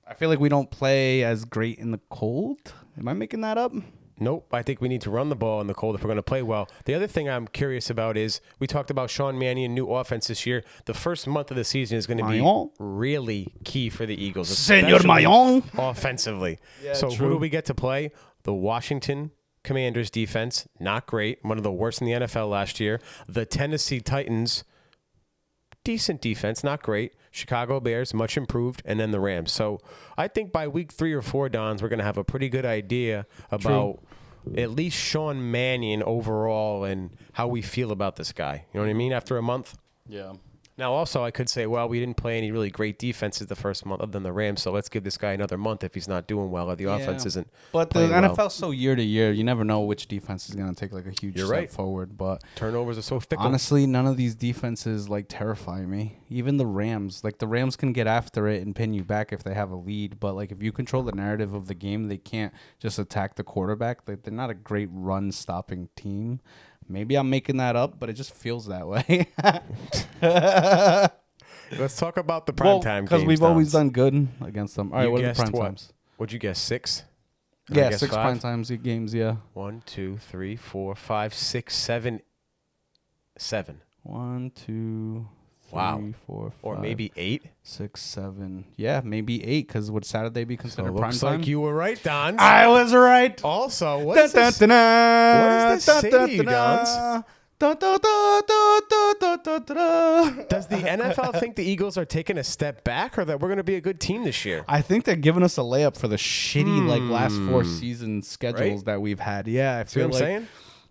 I feel like we don't play as great in the cold. Am I making that up? Nope. I think we need to run the ball in the cold if we're going to play well. The other thing I'm curious about is we talked about Sean Mannion, new offense this year. The first month of the season is going to be really key for the Eagles, Senor Mayon. offensively. Yeah, so true. who do we get to play? The Washington Commanders defense, not great. One of the worst in the NFL last year. The Tennessee Titans, decent defense, not great. Chicago Bears, much improved, and then the Rams. So I think by week 3 or 4, Dons, we're going to have a pretty good idea about at least Sean Mannion overall and how we feel about this guy. You know what I mean? After a month. Yeah. Now, also, I could say, well, we didn't play any really great defenses the first month other than the Rams, so let's give this guy another month if he's not doing well or the offense isn't But the playing well. NFL's so year to year, you never know which defense is going to take like a huge step forward. But turnovers are so fickle. honestly, none of these defenses like terrify me. Even the Rams, like the Rams can get after it and pin you back if they have a lead. But like if you control the narrative of the game, they can't just attack the quarterback. Like they're not a great run stopping team. Maybe I'm making that up, but it just feels that way. Let's talk about the primetime games. Because we've always done good against them. All right, what are the prime times? What'd you guess? 6? Yeah, 6 prime times games, yeah. 1, 2, 3, 4, 5, 6, 7. 7. 1, 2, 3, Wow. 4, 5. Or maybe 8. 6, 7. Yeah, maybe 8, because would Saturday be considered prime Looks time? like you were right, Dons. I was right. Also, what does this say to you, Dons? Does the NFL think the Eagles are taking a step back or that we're going to be a good team this year? I think they're giving us a layup for the shitty like last 4 season schedules that we've had. Yeah, I See feel what I'm saying?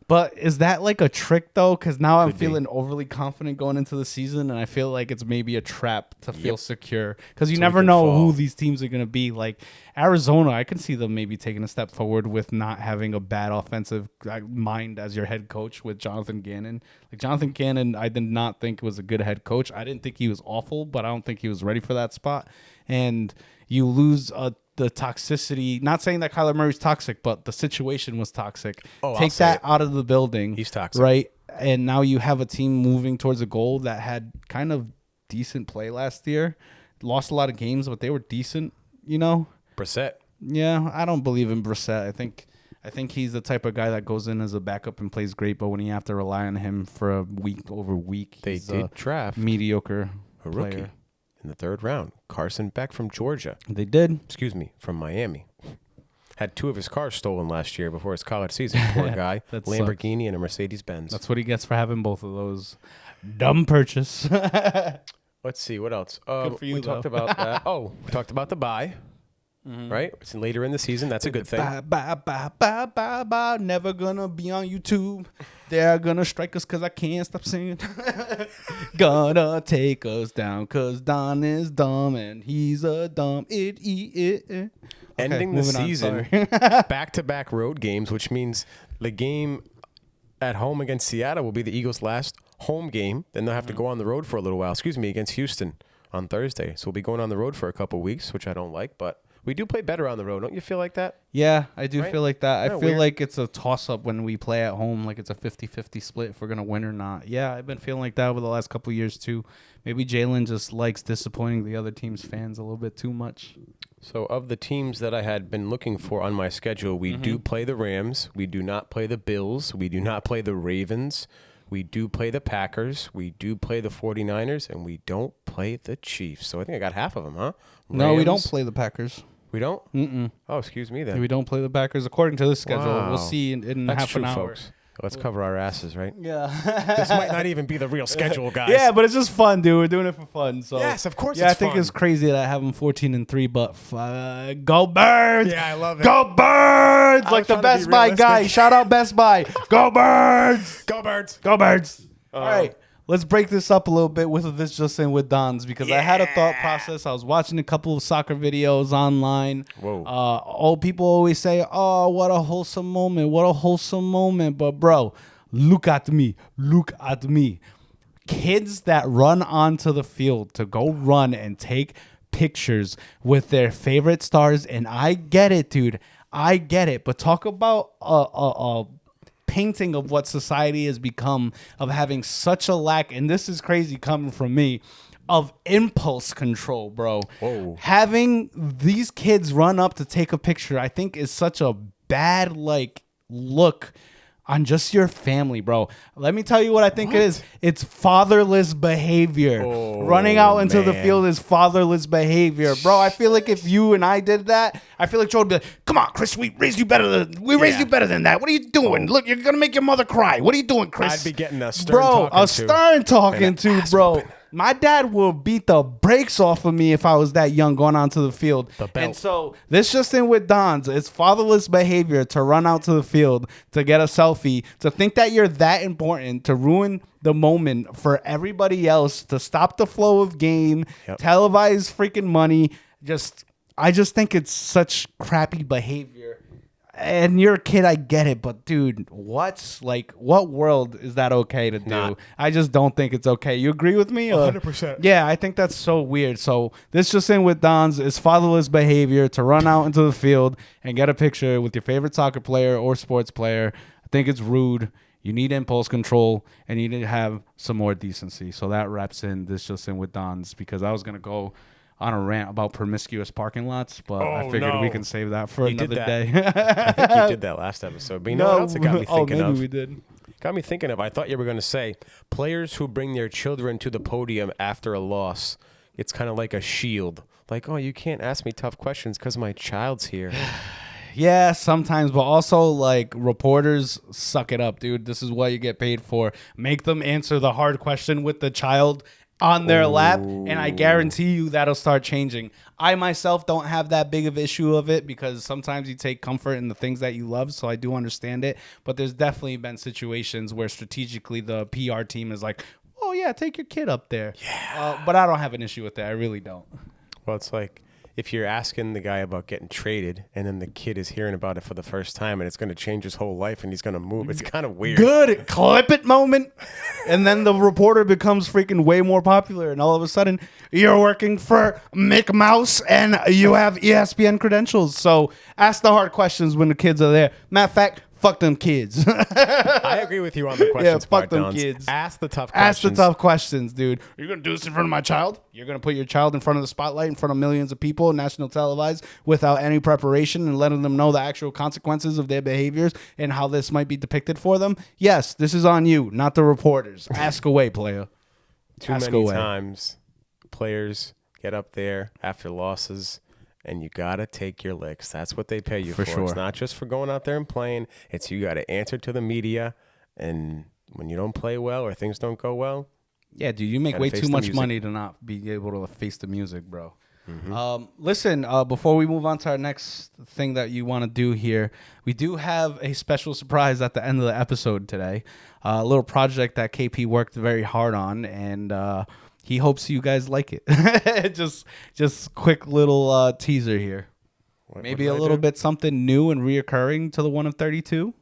But is that like a trick though? Because now I'm feeling overly confident going into the season, and I feel like it's maybe a trap to feel secure. Because you never know who these teams are going to be. Like Arizona, I can see them maybe taking a step forward with not having a bad offensive mind as your head coach with Jonathan Gannon. Like Jonathan Gannon, I did not think was a good head coach. I didn't think he was awful, but I don't think he was ready for that spot. And you lose the toxicity. Not saying that Kyler Murray's toxic, but the situation was toxic. Take that out of the building. He's toxic. Right? And now you have a team moving towards a goal that had kind of decent play last year. Lost a lot of games, but they were decent, you know? Brissett. Yeah, I don't believe in Brissett. I think he's the type of guy that goes in as a backup and plays great, but when you have to rely on him for a week over week, They did draft mediocre a rookie player. in the 3rd round. Carson Beck from Georgia. They did. Excuse me, from Miami. Had 2 of his cars stolen last year before his college season. Poor guy. That Lamborghini and a Mercedes-Benz. That's what he gets for having both of those. Dumb purchase. Let's see, what else? Good for you, we talked about that. We talked about the bye. Right? It's later in the season. That's a good thing. Bye. Never gonna be on YouTube. They're gonna strike us because I can't stop singing. Gonna take us down because Don is dumb and he's a dumb idiot. Ending the season, back-to-back road games, which means the game at home against Seattle will be the Eagles' last home game. Then they'll have to go on the road for a little while. Against Houston on Thursday. So we'll be going on the road for a couple weeks, which I don't like, but we do play better on the road. Don't you feel like that? Yeah, I do feel like that. Isn't I that feel weird? like it's a toss-up when we play at home. Like it's a 50-50 split if we're going to win or not. Yeah, I've been feeling like that over the last couple of years too. Maybe Jalen just likes disappointing the other team's fans a little bit too much. So of the teams that I had been looking for on my schedule, we do play the Rams. We do not play the Bills. We do not play the Ravens. We do play the Packers. We do play the 49ers. And we don't play the Chiefs. So I think I got half of them, huh? No, we don't Rams. play the Packers. We don't? Mm-mm. Oh, excuse me then. We don't play the Packers according to this schedule. Wow. We'll see in That's half true, an hour. folks. Let's cover our asses, right? Yeah. This might not even be the real schedule, guys. Yeah, but it's just fun, dude. We're doing it for fun. So Yes, of course yeah, I it's think fun. it's crazy that I have them 14-3, but go Birds! Yeah, I love it. Go Birds! I Like was the trying to Best be Buy realistic. guy. Shout out Best Buy. Go Birds! Go Birds! Go Birds! All right. Let's break this up a little bit with this just in with Don's because I had a thought process. I was watching a couple of soccer videos online. Whoa. People always say, oh, what a wholesome moment. What a wholesome moment. But, bro, look at me. Look at me. Kids that run onto the field to go run and take pictures with their favorite stars. And I get it, dude. I get it. But talk about a painting of what society has become, of having such a lack, and this is crazy coming from me, of impulse control, bro. Whoa. Having these kids run up to take a picture, I think is such a bad, like, look on just your family, bro. Let me tell you what I think it is. It's fatherless behavior. Running out into the field is fatherless behavior, bro. I feel like if you and I did that, I feel like Joe would be like, "Come on, Chris, we raised you better than that. What are you doing? Look, you're gonna make your mother cry. What are you doing, Chris?" I'd be getting a stern talking to, bro. My dad will beat the brakes off of me if I was that young going onto the field. And so this just in with Don's. It's fatherless behavior to run out to the field, to get a selfie, to think that you're that important, to ruin the moment for everybody else, to stop the flow of game, televise freaking money. I just think it's such crappy behavior. And you're a kid, I get it, but dude, what world is that okay to do? I just don't think it's okay. You agree with me? 100%. Yeah, I think that's so weird. So this just in with Don's is fatherless behavior to run out into the field and get a picture with your favorite soccer player or sports player. I think it's rude. You need impulse control, and you need to have some more decency. So that wraps in this just in with Don's, because I was going to go on a rant about promiscuous parking lots, but I figured we can save that for another day. I think you did that last episode. But you know what else it got me thinking of? Maybe we did. Got me thinking of, I thought you were going to say, players who bring their children to the podium after a loss, it's kind of like a shield. Like, oh, you can't ask me tough questions because my child's here. Yeah, sometimes, but also, like, reporters, suck it up, dude. This is what you get paid for. Make them answer the hard question with the child on their lap, and I guarantee you that'll start changing. I myself don't have that big of issue of it, because sometimes you take comfort in the things that you love, so I do understand it. But there's definitely been situations where strategically the PR team is like, oh yeah, take your kid up there. Yeah. But I don't have an issue with that. I really don't. Well, it's like if you're asking the guy about getting traded, and then the kid is hearing about it for the first time, and it's going to change his whole life, and he's going to move. It's kind of weird. Good clip it moment. And then the reporter becomes freaking way more popular, and all of a sudden you're working for Mick Mouse and you have ESPN credentials. So ask the hard questions when the kids are there. Matter of fact, fuck them kids. I agree with you on the questions part, fuck them Dons. kids. Ask the tough questions. Ask the tough questions, dude. Are you going to do this in front of my child? You're going to put your child in front of the spotlight, in front of millions of people, national televised, without any preparation and letting them know the actual consequences of their behaviors and how this might be depicted for them? Yes, this is on you, not the reporters. Ask away, player. Too many times players get up there after losses, and you got to take your licks. That's what they pay you for. Sure. It's not just for going out there and playing. It's you got to answer to the media. And when you don't play well or things don't go well. Yeah, dude, you make way too much money to not be able to face the music, bro. Mm-hmm. Listen, before we move on to our next thing that you want to do here, we do have a special surprise at the end of the episode today. A little project that KP worked very hard on, and he hopes you guys like it. just quick little teaser here. Maybe a little bit something new and reoccurring to the 1 of 32.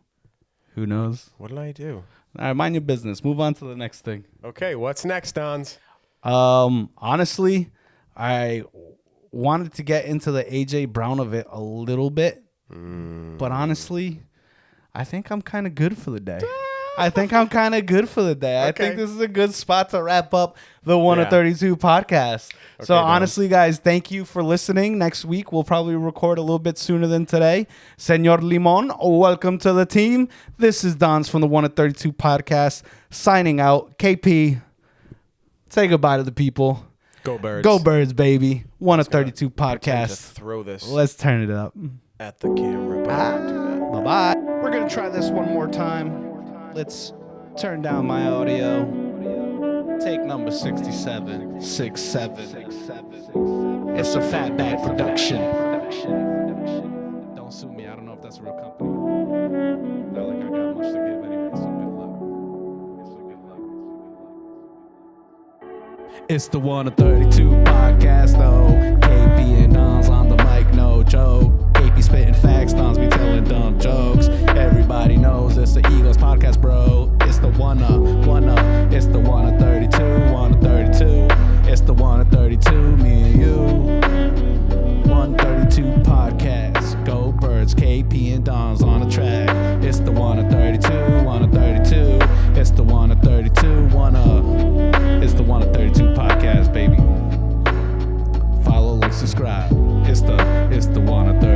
Who knows? What did I do? All right, mind your business. Move on to the next thing. Okay, what's next, Dons? Honestly, I wanted to get into the AJ Brown of it a little bit, but honestly, I think I'm kind of good for the day. I think I think this is a good spot to wrap up the 1 of 32 podcast. Okay, so honestly, guys, thank you for listening. Next week, we'll probably record a little bit sooner than today. Senor Limon, welcome to the team. This is Don's from the 1 of 32 podcast, signing out. KP, say goodbye to the people. Go Birds. Go Birds, baby. 1 of 32 podcast. Throw this. Let's turn it up. At the camera. Bye-bye. We're going to try this one more time. Let's turn down my audio. Take number 67. 67. It's a Fatback production. Don't sue me. I don't know if that's a real company. Not like I got much to give anyway, so good luck. It's the 1 of 32 podcast, though. KP and Don's on the mic, no joke. KP spitting facts, Don's be telling dumb jokes. Everybody knows it's the Eagles podcast, bro. It's the 1 of, it's the 1 of 32, 1 of 32. It's the 1 of 32, me and you. 132 podcast, go Birds, KP and Don's on the track. It's the 1 of 32, 1 of 32. It's the 1 of 32, it's the 1 of 32 podcast, baby. Follow, like, subscribe. It's the 1 of 32.